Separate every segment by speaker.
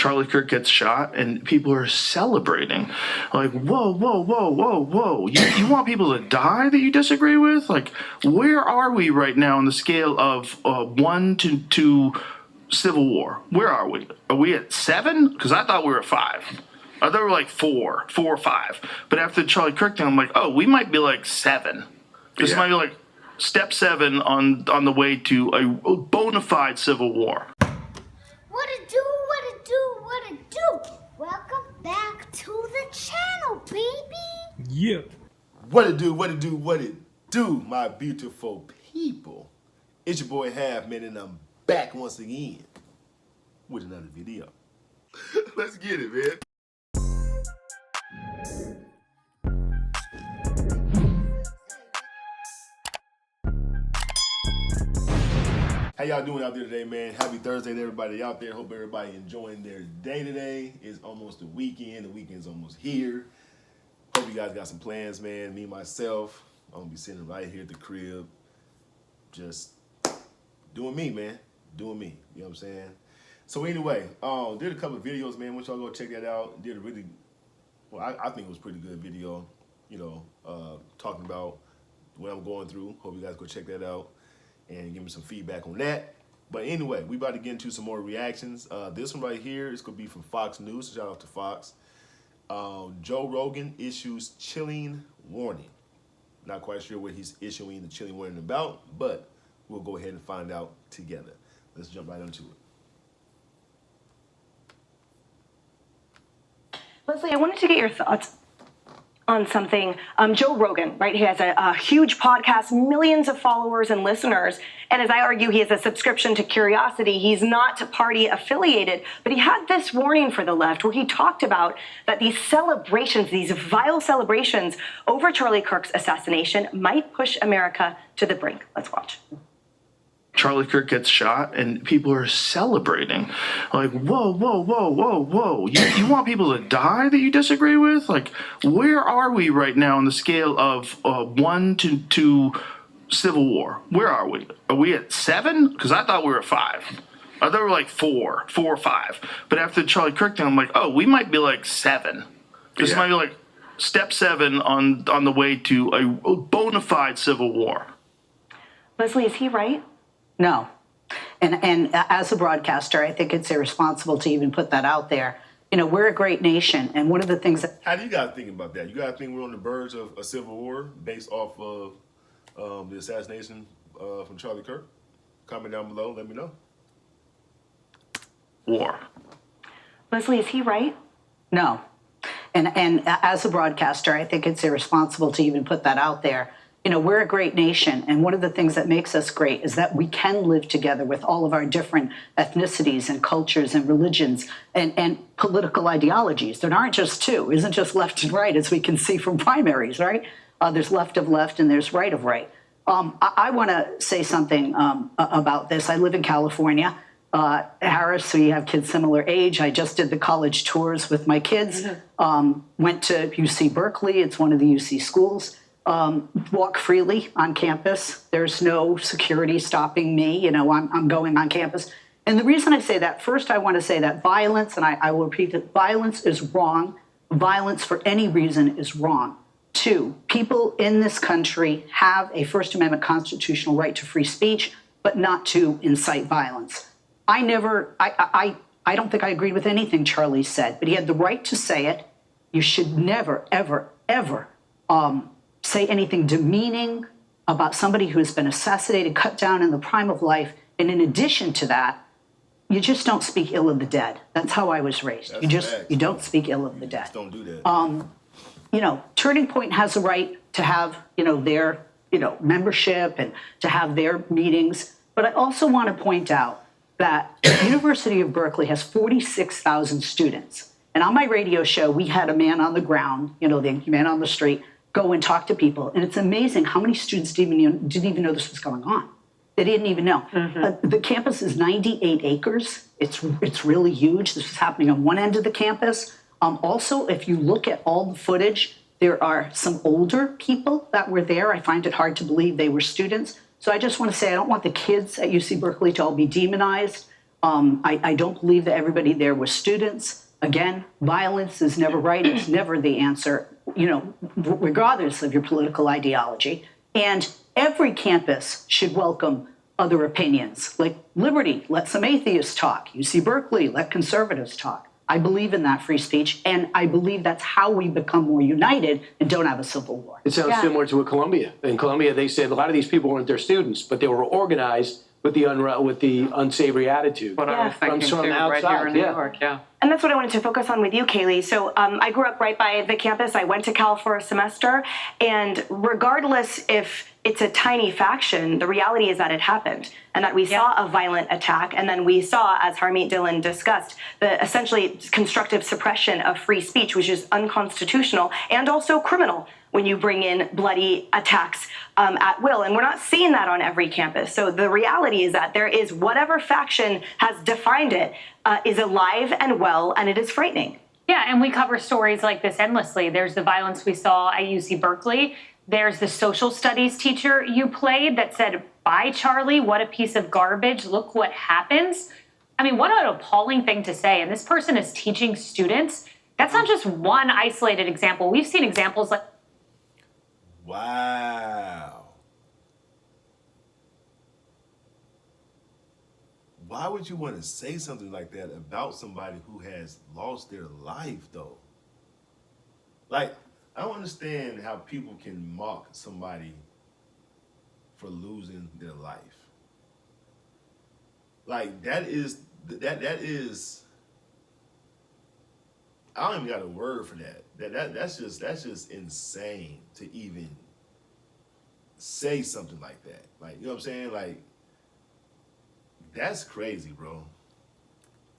Speaker 1: Charlie Kirk gets shot and people are celebrating. Like, whoa, whoa, whoa, whoa, whoa. You want people to die that you disagree with? Like, where are we right now on the scale of 1 to Civil War? Where are we? Are we at 7? Because I thought we were at 5. I thought we were like 4 or 5. But after the Charlie Kirk thing, I'm like, oh, we might be like 7. This might be like step 7 on the way to a bona fide Civil War.
Speaker 2: What it do, what it do, what it do? Welcome back to the channel, baby.
Speaker 3: Yeah.
Speaker 4: What it do, what it do, what it do, my beautiful people. It's your boy Half Man, and I'm back once again with another video. Let's get it, man. How y'all doing out there today, man? Happy Thursday to everybody out there. Hope everybody enjoying their day today. It's almost the weekend. The weekend's almost here. Hope you guys got some plans, man. Me, myself, I'm gonna be sitting right here at the crib, just doing me, man. Doing me. You know what I'm saying? So anyway, did a couple of videos, man. Want y'all go check that out. Did a really, well, I think it was a pretty good video, you know, talking about what I'm going through. Hope you guys go check that out and give me some feedback on that. But anyway, we about to get into some more reactions. This one right here is gonna be from Fox News. Shout out to Fox. Joe Rogan issues chilling warning. Not quite sure what he's issuing the chilling warning about, but we'll go ahead and find out together. Let's jump right into it.
Speaker 5: Leslie, I wanted to get your thoughts on something. Joe Rogan, right? He has a huge podcast, millions of followers and listeners. And as I argue, he has a subscription to Curiosity. He's not party affiliated, but he had this warning for the left where he talked about that these celebrations, these vile celebrations over Charlie Kirk's assassination might push America to the brink. Let's watch.
Speaker 1: Charlie Kirk gets shot and people are celebrating. Like, whoa, whoa, whoa, whoa, whoa. You want people to die that you disagree with? Like, where are we right now on the scale of 1 to Civil War? Where are we? Are we at 7? Because I thought we were at 5. I thought we were like 4 or 5. But after the Charlie Kirk thing, I'm like, oh, we might be like 7. This might be like step 7 on the way to a bona fide Civil War.
Speaker 5: Leslie, is he right?
Speaker 6: No. And as a broadcaster, I think it's irresponsible to even put that out there. You know, we're a great nation, and one of the things that...
Speaker 4: How do you guys think about that? You guys think we're on the verge of a civil war based off of the assassination from Charlie Kirk? Comment down below, let me know.
Speaker 1: War.
Speaker 5: Leslie, is he right?
Speaker 6: No. And as a broadcaster, I think it's irresponsible to even put that out there. You know, we're a great nation, and one of the things that makes us great is that we can live together with all of our different ethnicities and cultures and religions and political ideologies. There aren't just two. It isn't just left and right, as we can see from primaries, right? There's left of left and there's right of right. I want to say something about this. I live in California. Harris, we have kids similar age. I just did the college tours with my kids. Went to UC Berkeley. It's one of the UC schools. Walk freely on campus. There's no security stopping me. You know, I'm going on campus. And the reason I say that, first, I want to say that violence, and I will repeat that violence is wrong. Violence for any reason is wrong. 2, people in this country have a First Amendment constitutional right to free speech, but not to incite violence. I don't think I agreed with anything Charlie said, but he had the right to say it. You should never, ever, ever say anything demeaning about somebody who has been assassinated, cut down in the prime of life. And in addition to that, you just don't speak ill of the dead. That's how I was raised. You don't speak ill of the dead.
Speaker 4: Just don't do that.
Speaker 6: You know, Turning Point has a right to have, you know, their, you know, membership and to have their meetings. But I also want to point out that the University of Berkeley has 46,000 students. And on my radio show, we had a man on the ground, you know, the man on the street, go and talk to people. And it's amazing how many students didn't even know this was going on. They didn't even know. The campus is 98 acres. It's really huge. This was happening on one end of the campus. Also, if you look at all the footage, there are some older people that were there. I find it hard to believe they were students. So I just want to say I don't want the kids at UC Berkeley to all be demonized. I don't believe that everybody there was students. Again, violence is never right. It's never the answer, regardless of your political ideology. And every campus should welcome other opinions. Like Liberty, let some atheists talk. UC Berkeley, let conservatives talk. I believe in that free speech, and I believe that's how we become more united and don't have a civil war.
Speaker 3: It sounds similar to Columbia. In Columbia, they said a lot of these people weren't their students, but they were organized with the unsavory attitude.
Speaker 7: What I was thinking
Speaker 3: From
Speaker 7: too, right here in New York, yeah.
Speaker 5: And that's what I wanted to focus on with you, Kaylee. So I grew up right by the campus. I went to Cal for a semester. And regardless if it's a tiny faction, the reality is that it happened and that we saw a violent attack. And then we saw, as Harmeet Dillon discussed, the essentially constructive suppression of free speech, which is unconstitutional and also criminal when you bring in bloody attacks at will. And we're not seeing that on every campus. So the reality is that there is whatever faction has defined it is alive and well, and it is frightening.
Speaker 8: Yeah, and we cover stories like this endlessly. There's the violence we saw at UC Berkeley. There's the social studies teacher you played that said, "Bye, Charlie, what a piece of garbage. Look what happens." I mean, what an appalling thing to say. And this person is teaching students. That's not just one isolated example. We've seen examples like...
Speaker 4: Wow. Why would you want to say something like that about somebody who has lost their life, though? Like, I don't understand how people can mock somebody for losing their life. Like, that is, I don't even got a word for that. That's just insane to even say something like that. Like, you know what I'm saying? Like, that's crazy, bro.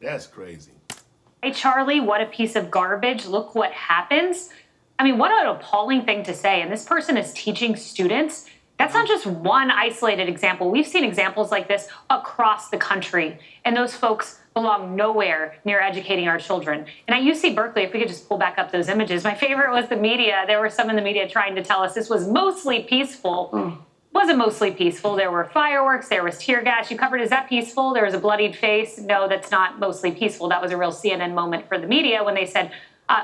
Speaker 4: That's crazy.
Speaker 8: "Hey, Charlie, what a piece of garbage. Look what happens." I mean, what an appalling thing to say. And this person is teaching students. That's not just one isolated example. We've seen examples like this across the country. And those folks belong nowhere near educating our children. And at UC Berkeley, if we could just pull back up those images, my favorite was the media. There were some in the media trying to tell us this was mostly peaceful. Wasn't mostly peaceful. There were fireworks, there was tear gas. You covered, is that peaceful? There was a bloodied face. No, that's not mostly peaceful. That was a real CNN moment for the media when they said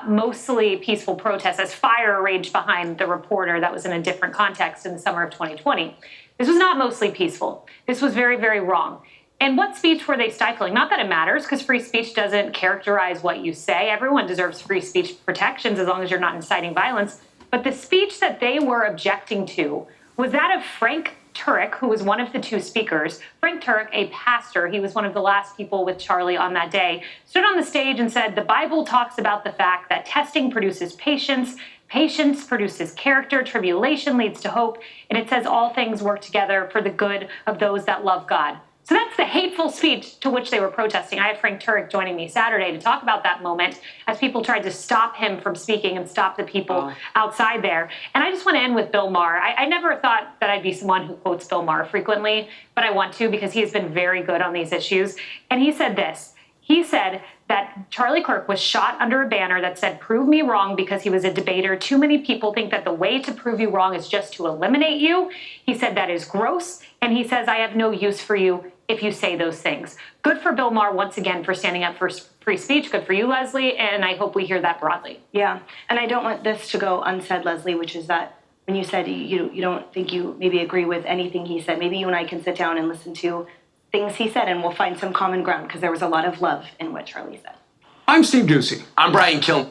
Speaker 8: mostly peaceful protests as fire raged behind the reporter. That was in a different context in the summer of 2020. This was not mostly peaceful. This was very, very wrong. And what speech were they stifling? Not that it matters, because free speech doesn't characterize what you say. Everyone deserves free speech protections as long as you're not inciting violence. But the speech that they were objecting to was that of Frank Turek, who was one of the two speakers. Frank Turek, a pastor, he was one of the last people with Charlie on that day, stood on the stage and said, "The Bible talks about the fact that testing produces patience, patience produces character, tribulation leads to hope, and it says all things work together for the good of those that love God." So that's the hateful speech to which they were protesting. I had Frank Turek joining me Saturday to talk about that moment as people tried to stop him from speaking and stop the people outside there. And I just want to end with Bill Maher. I never thought that I'd be someone who quotes Bill Maher frequently, but I want to because he has been very good on these issues. And he said this. He said that Charlie Kirk was shot under a banner that said, "Prove me wrong," because he was a debater. Too many people think that the way to prove you wrong is just to eliminate you. He said that is gross. And he says, "I have no use for you if you say those things." Good for Bill Maher once again for standing up for free speech. Good for you, Leslie. And I hope we hear that broadly.
Speaker 5: Yeah. And I don't want this to go unsaid, Leslie, which is that when you said you don't think you maybe agree with anything he said, maybe you and I can sit down and listen to things he said and we'll find some common ground because there was a lot of love in what Charlie said.
Speaker 9: I'm Steve Ducey.
Speaker 7: I'm Brian Kiln.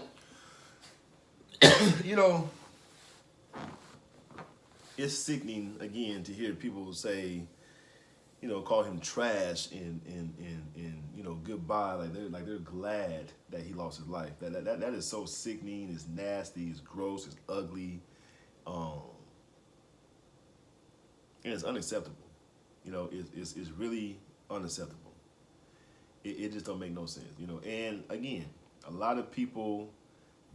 Speaker 4: You know, it's sickening again to hear people say, you know, call him trash and you know, goodbye, like they're glad that he lost his life. That is so sickening. It's nasty. It's gross. It's ugly, and it's unacceptable. You know, it's really unacceptable. It just don't make no sense. You know, and again, a lot of people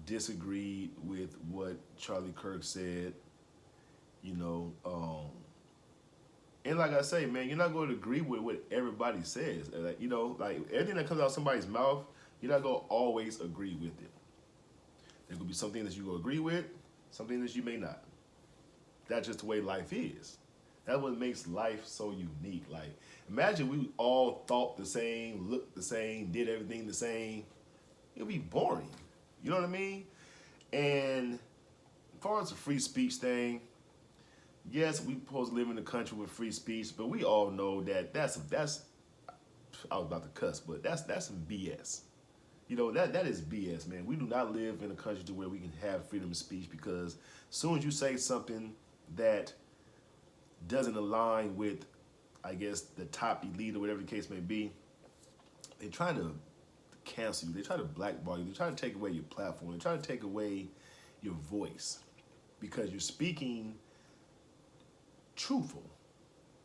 Speaker 4: disagreed with what Charlie Kirk said. You know, and like I say, man, you're not going to agree with what everybody says. Like, you know, like everything that comes out of somebody's mouth, you're not going to always agree with it. There could be something that you will agree with, something that you may not. That's just the way life is. That's what makes life so unique. Like, Imagine we all thought the same, looked the same, did everything the same. It'd be boring. You know what I mean? And as far as the free speech thing, yes, we supposed to live in a country with free speech, but we all know that that's I was about to cuss, but that's some BS. You know, that is BS, man. We do not live in a country to where we can have freedom of speech, because as soon as you say something that doesn't align with, I guess, the top elite or whatever the case may be, they're trying to cancel you. They try to blackball you. They try to take away your platform. They try to take away your voice because you're speaking truthful.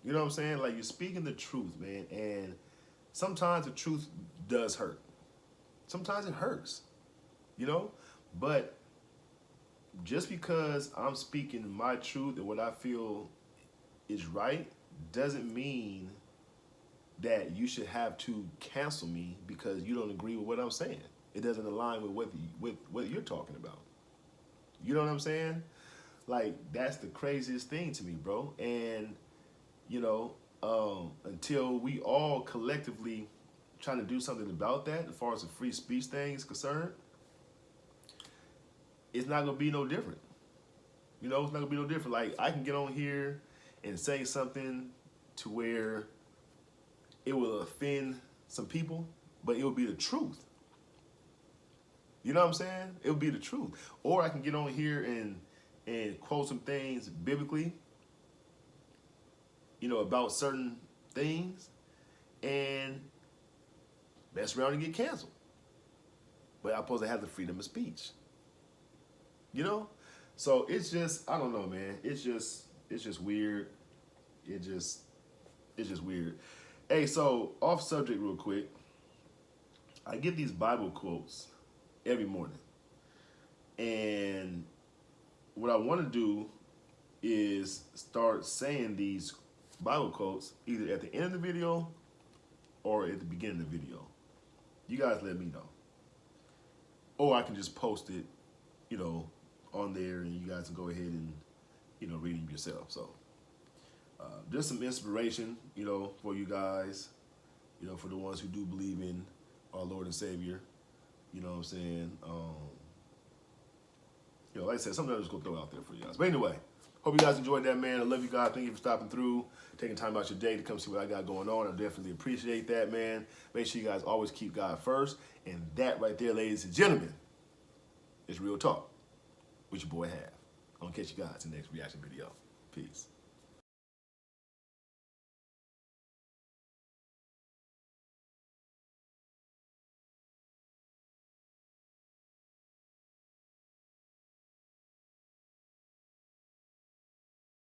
Speaker 4: You know what I'm saying? Like, you're speaking the truth, man. And sometimes the truth does hurt. Sometimes it hurts, you know? But just because I'm speaking my truth and what I feel is right doesn't mean that you should have to cancel me because you don't agree with what I'm saying. It doesn't align with what you're talking about. You know what I'm saying? Like, that's the craziest thing to me, bro. And, you know, until we all collectively trying to do something about that, as far as the free speech thing is concerned, it's not gonna be no different. You know, it's not gonna be no different. Like, I can get on here and say something to where it will offend some people, but it will be the truth. You know what I'm saying? It will be the truth. Or I can get on here and quote some things biblically, you know, about certain things, and mess around and get canceled. But I'm supposed to have the freedom of speech. You know? So it's just, I don't know, man. It's just weird. It's just weird. Hey, so off subject real quick. I get these Bible quotes every morning. And what I want to do is start saying these Bible quotes either at the end of the video or at the beginning of the video. You guys let me know. Or I can just post it, you know, on there, and you guys can go ahead and, you know, read them yourself. So just some inspiration, you know, for you guys, you know, for the ones who do believe in our Lord and Savior. You know what I'm saying? You know, like I said, something I'm just gonna throw out there for you guys. But anyway, hope you guys enjoyed that, man. I love you guys. Thank you for stopping through, taking time out your day to come see what I got going on. I definitely appreciate that, man. Make sure you guys always keep God first. And that right there, ladies and gentlemen, is Real Talk with your boy Half. I'm gonna catch you guys in the next reaction video. Peace.